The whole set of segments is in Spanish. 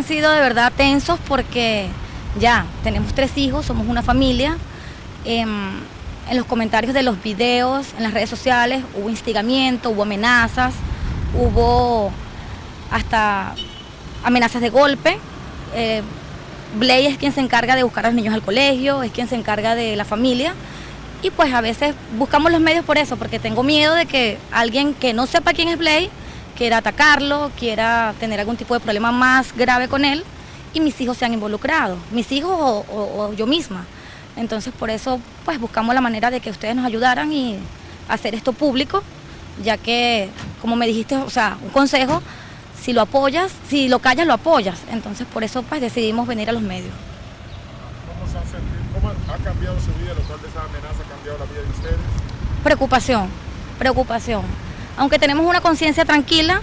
han sido de verdad tensos porque ya tenemos 3 hijos, somos una familia. En los comentarios de los videos, en las redes sociales, hubo instigamiento, hubo amenazas, hubo hasta amenazas de golpe. Blay es quien se encarga de buscar a los niños al colegio, es quien se encarga de la familia. Y pues a veces buscamos los medios por eso, porque tengo miedo de que alguien que no sepa quién es Blay quiera atacarlo, quiera tener algún tipo de problema más grave con él y mis hijos se han involucrado, mis hijos o yo misma. Entonces por eso pues buscamos la manera de que ustedes nos ayudaran y hacer esto público, ya que como me dijiste, o sea, un consejo, si lo apoyas, si lo callas, lo apoyas. Entonces por eso pues decidimos venir a los medios. ¿Cómo ha cambiado su vida, lo cual de esa amenaza ha cambiado la vida de ustedes? Preocupación, preocupación. Aunque tenemos una conciencia tranquila,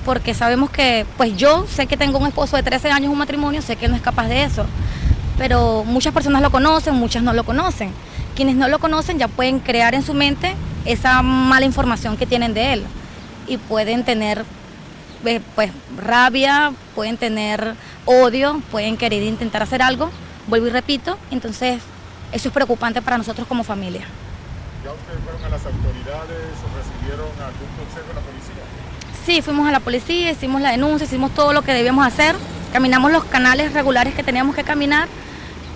porque sabemos que, pues yo sé que tengo un esposo de 13 años, un matrimonio, sé que él no es capaz de eso, pero muchas personas lo conocen, muchas no lo conocen. Quienes no lo conocen ya pueden crear en su mente esa mala información que tienen de él y pueden tener pues rabia, pueden tener odio, pueden querer intentar hacer algo, vuelvo y repito, entonces eso es preocupante para nosotros como familia. ¿Ya ustedes fueron a las autoridades o recibieron algún consejo de la policía? Sí, fuimos a la policía, hicimos la denuncia, hicimos todo lo que debíamos hacer, caminamos los canales regulares que teníamos que caminar,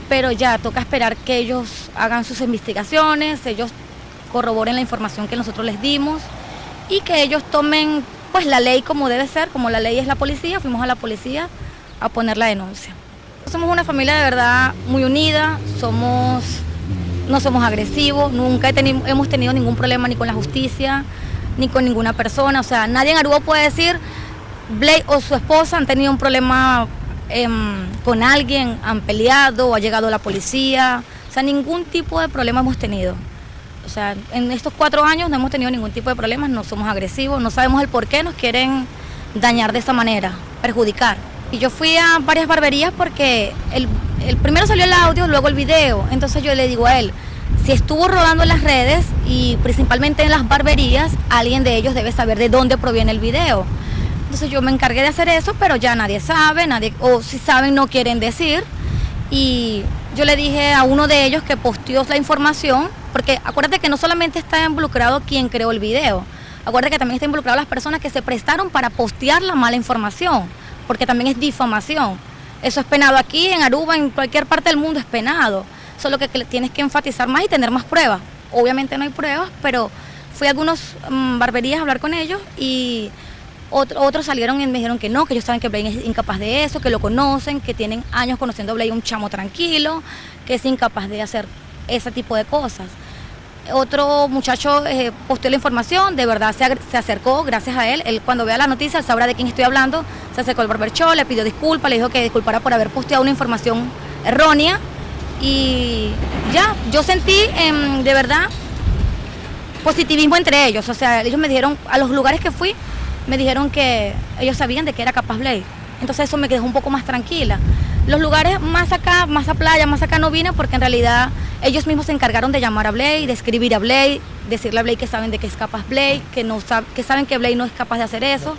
pero ya toca esperar que ellos hagan sus investigaciones, ellos corroboren la información que nosotros les dimos y que ellos tomen pues la ley como debe ser, como la ley es la policía. Fuimos a la policía a poner la denuncia. Somos una familia de verdad muy unida, no somos agresivos, nunca hemos tenido ningún problema ni con la justicia, ni con ninguna persona. O sea, nadie en Aruba puede decir, Blay o su esposa han tenido un problema con alguien, han peleado o ha llegado la policía. O sea, ningún tipo de problema hemos tenido. O sea, en estos 4 años no hemos tenido ningún tipo de problemas, no somos agresivos, no sabemos el por qué nos quieren dañar de esa manera, perjudicar. Y yo fui a varias barberías porque el primero salió el audio, luego el video. Entonces yo le digo a él, si estuvo rodando en las redes y principalmente en las barberías, alguien de ellos debe saber de dónde proviene el video. Entonces yo me encargué de hacer eso, pero ya nadie sabe, o si saben no quieren decir. Y yo le dije a uno de ellos que posteó la información, porque acuérdate que no solamente está involucrado quien creó el video, acuérdate que también está involucrado las personas que se prestaron para postear la mala información, porque también es difamación. Eso es penado aquí, en Aruba, en cualquier parte del mundo es penado. Solo que tienes que enfatizar más y tener más pruebas. Obviamente no hay pruebas, pero fui a algunas barberías a hablar con ellos y otros salieron y me dijeron que no, que ellos saben que Blay es incapaz de eso, que lo conocen, que tienen años conociendo a Blay, un chamo tranquilo, que es incapaz de hacer ese tipo de cosas. Otro muchacho posteó la información, de verdad se acercó, gracias a él cuando vea la noticia, él sabrá de quién estoy hablando, se acercó al barber shop, le pidió disculpas, le dijo que disculpara por haber posteado una información errónea y ya, yo sentí de verdad positivismo entre ellos, o sea, ellos me dijeron, a los lugares que fui, me dijeron que ellos sabían de que era capaz Blay, entonces eso me dejó un poco más tranquila. Los lugares más acá, más a playa, más acá no vine porque en realidad ellos mismos se encargaron de llamar a Blay, de escribir a Blay, decirle a Blay que saben de que es capaz Blay, que saben que Blay no es capaz de hacer eso.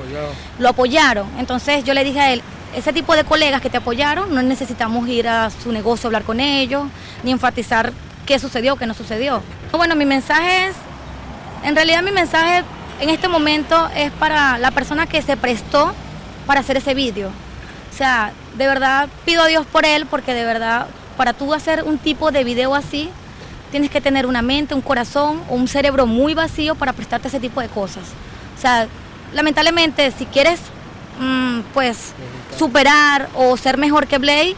Lo apoyaron. Entonces yo le dije a él, ese tipo de colegas que te apoyaron, no necesitamos ir a su negocio a hablar con ellos, ni enfatizar qué sucedió, qué no sucedió. Bueno, mi mensaje es, en realidad mi mensaje en este momento es para la persona que se prestó para hacer ese vídeo. O sea, de verdad pido a Dios por él, porque de verdad, para tú hacer un tipo de video así, tienes que tener una mente, un corazón o un cerebro muy vacío para prestarte ese tipo de cosas. O sea, lamentablemente, si quieres pues superar o ser mejor que Blay,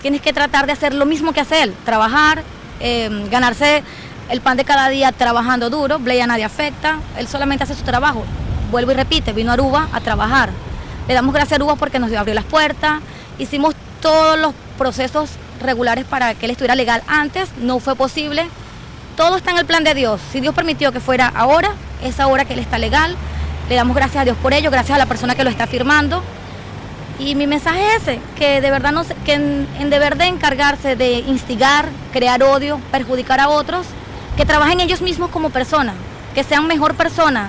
tienes que tratar de hacer lo mismo que hace él, trabajar, ganarse el pan de cada día trabajando duro. Blay a nadie afecta, él solamente hace su trabajo. Vuelvo y repite, vino a Aruba a trabajar. Le damos gracias a Aruba porque nos abrió las puertas, hicimos todos los procesos regulares para que él estuviera legal antes, no fue posible. Todo está en el plan de Dios. Si Dios permitió que fuera ahora, es ahora que él está legal. Le damos gracias a Dios por ello, gracias a la persona que lo está firmando. Y mi mensaje es ese, que de verdad que en deber de encargarse de instigar, crear odio, perjudicar a otros, que trabajen ellos mismos como personas, que sean mejor personas.